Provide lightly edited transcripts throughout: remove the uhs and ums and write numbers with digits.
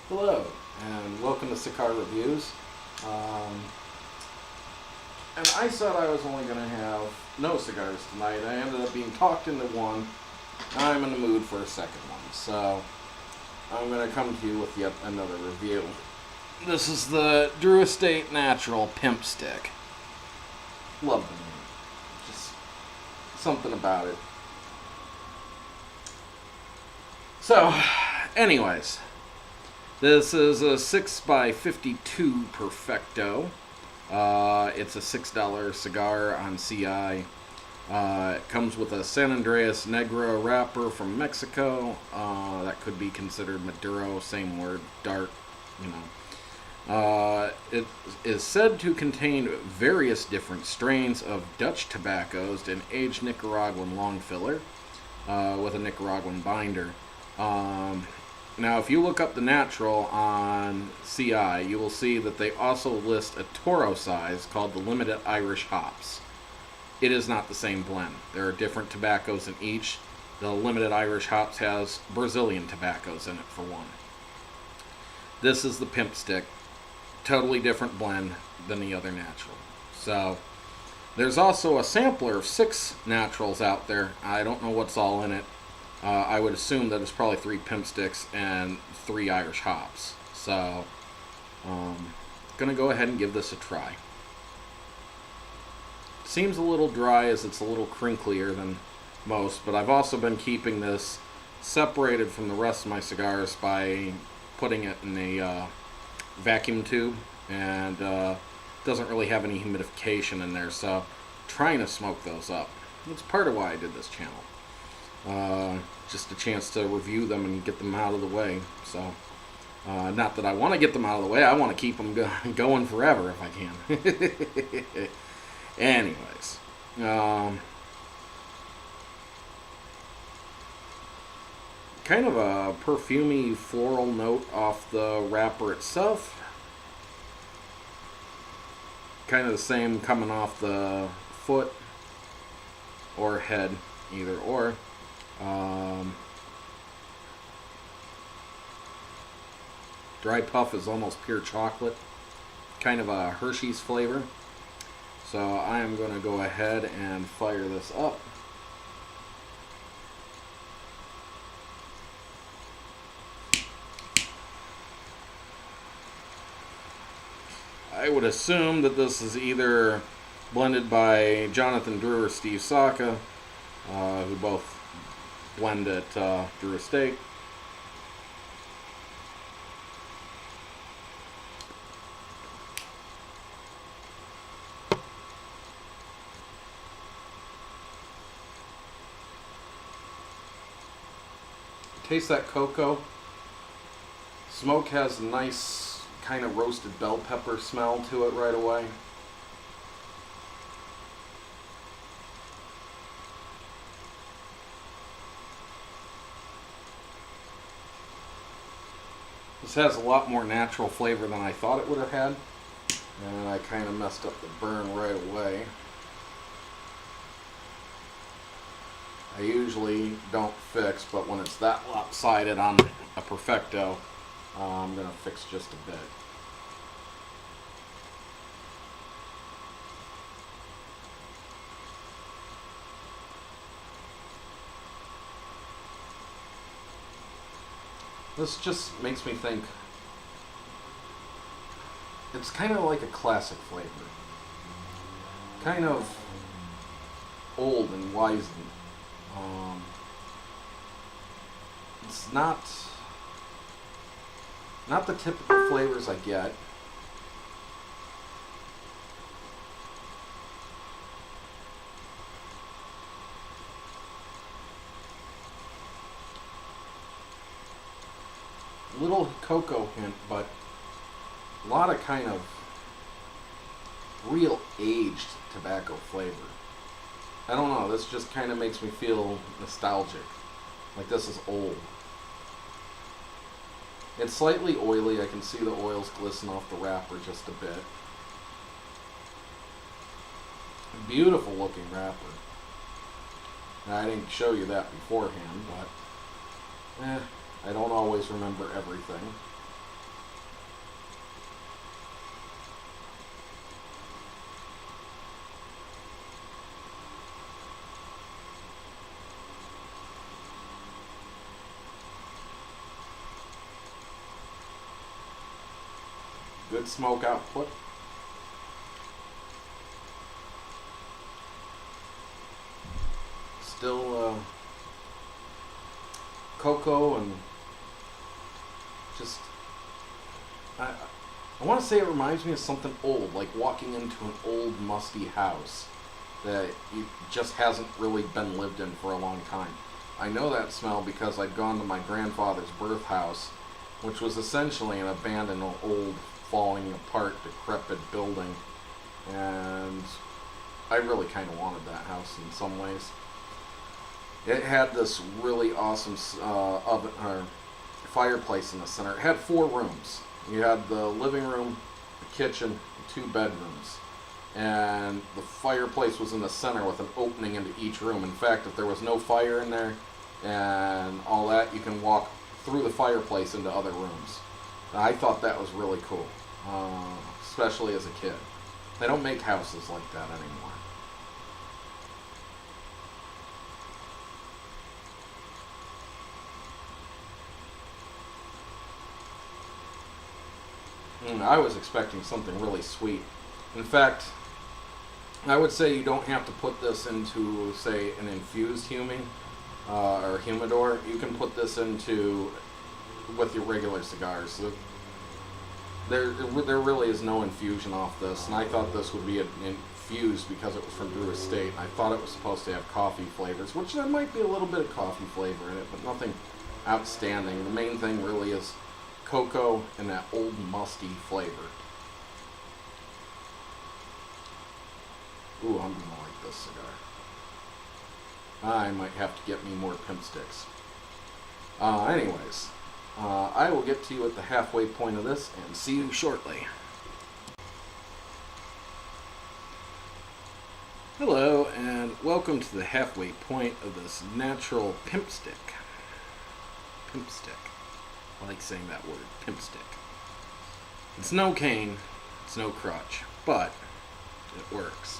Hello, and welcome to Cigar Reviews. Um, and I said I was only going to have no cigars tonight. I ended up being talked into one. I'm in the mood for a second one, so I'm going to come to you with yet another review. This is the Drew Estate Natural Pimp Stick. Love the name. Just something about it. So, anyways. This is a 6x52 Perfecto. It's a $6 cigar on CI. It comes with a San Andreas Negra wrapper from Mexico. That could be considered Maduro, same word, dark, you know. It is said to contain various different strains of Dutch tobaccos and aged Nicaraguan long filler with a Nicaraguan binder. Now, if you look up the natural on CI, you will see that they also list a Toro size called the Limited Irish Hops. It is not the same blend. There are different tobaccos in each. The Limited Irish Hops has Brazilian tobaccos in it, for one. This is the Pimp Stick. Totally different blend than the other natural. So, there's also a sampler of 6 naturals out there. I don't know what's all in it. I would assume that it's probably 3 Pimp Sticks and 3 Irish hops. So, gonna go ahead and give this a try. Seems a little dry as it's a little crinklier than most, but I've also been keeping this separated from the rest of my cigars by putting it in a vacuum tube, and doesn't really have any humidification in there, so trying to smoke those up. That's part of why I did this channel. Just a chance to review them and get them out of the way. So, not that I want to get them out of the way. I want to keep them going forever if I can. Anyways, kind of a perfumey floral note off the wrapper itself. Kind of the same coming off the foot or head, either or. Dry puff is almost pure chocolate, kind of a Hershey's flavor. So I am going to go ahead and fire this up. I would assume that this is either blended by Jonathan Drew or Steve Saka, who both blend at Drew Estate. Taste that cocoa. Smoke has a nice kind of roasted bell pepper smell to it right away. This has a lot more natural flavor than I thought it would have had, and I kind of messed up the burn right away. I usually don't fix, but when it's that lopsided on a Perfecto, I'm going to fix just a bit. This just makes me think it's kind of like a classic flavor. Kind of old and wizened. It's not the typical flavors I get. Little cocoa hint, but a lot of kind of real aged tobacco flavor. I don't know, this just kind of makes me feel nostalgic. Like this is old. It's slightly oily. I can see the oils glisten off the wrapper just a bit. Beautiful looking wrapper. Now, I didn't show you that beforehand, but I don't always remember everything. Good smoke output. Still cocoa and just I want to say it reminds me of something old, like walking into an old musty house that just hasn't really been lived in for a long time. I know that smell because I'd gone to my grandfather's birth house, which was essentially an abandoned, old, falling apart, decrepit building, and I really kind of wanted that house in some ways. It had this really awesome oven or fireplace in the center. It had 4 rooms. You had the living room, the kitchen, and 2 bedrooms. And the fireplace was in the center with an opening into each room. In fact, if there was no fire in there and all that, you can walk through the fireplace into other rooms. And I thought that was really cool, especially as a kid. They don't make houses like that anymore. I was expecting something really sweet. In fact, I would say you don't have to put this into, say, an infused or humidor. You can put this into with your regular cigars. There really is no infusion off this, and I thought this would be infused because it was from Drew Estate. I thought it was supposed to have coffee flavors, which there might be a little bit of coffee flavor in it, but nothing outstanding. The main thing really is cocoa and that old musty flavor. Ooh, I'm gonna like this cigar. I might have to get me more Pimp sticks. Anyways, I will get to you at the halfway point of this and see you shortly. Hello, and welcome to the halfway point of this natural Pimp stick. Pimp stick. I like saying that word, Pimp stick. It's no cane, it's no crutch, but it works.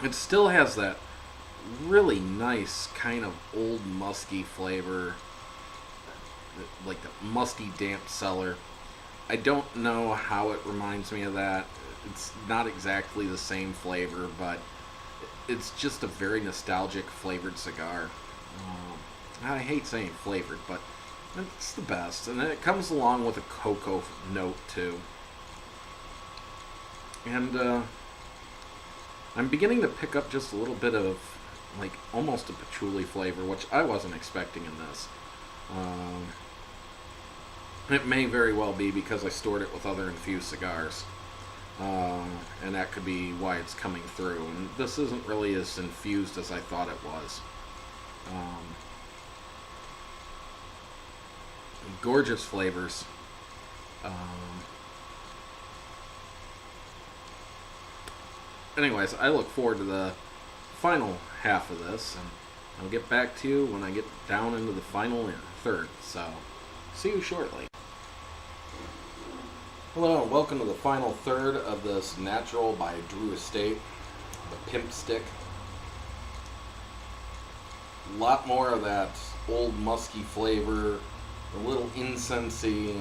It still has that really nice kind of old musky flavor, like the musty damp cellar. I don't know how it reminds me of that. It's not exactly the same flavor, but it's just a very nostalgic flavored cigar. I hate saying flavored, but it's the best. And it comes along with a cocoa note, too. And I'm beginning to pick up just a little bit of, like, almost a patchouli flavor, which I wasn't expecting in this. It may very well be because I stored it with other infused cigars. And that could be why it's coming through. And this isn't really as infused as I thought it was. Gorgeous flavors. Anyways, I look forward to the final half of this, and I'll get back to you when I get down into the final third. So, see you shortly. Hello, and welcome to the final third of this Natural by Drew Estate, the Pimp Stick. A lot more of that old musky flavor, a little incensey,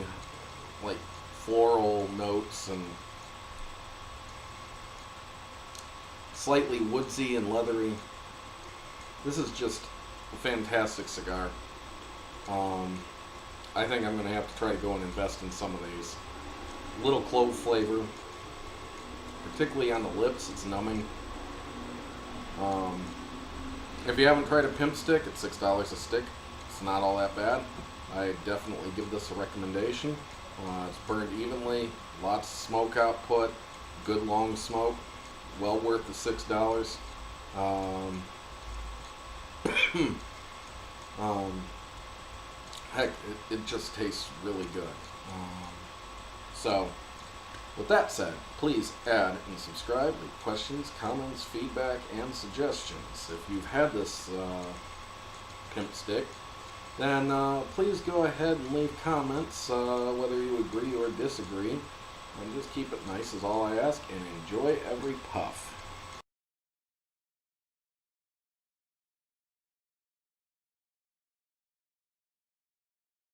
like floral notes, and slightly woodsy and leathery. This is just a fantastic cigar. I think I'm going to have to try to go and invest in some of these. Little clove flavor, particularly on the lips, it's numbing. If you haven't tried a Pimp Stick, it's $6 a stick. It's not all that bad. I definitely give this a recommendation. It's burned evenly, lots of smoke output, good long smoke, well worth the $6. Heck, it just tastes really good. So, with that said, please add and subscribe, leave questions, comments, feedback, and suggestions. If you've had this Pimp Stick, then please go ahead and leave comments, whether you agree or disagree. And just keep it nice is all I ask, and enjoy every puff.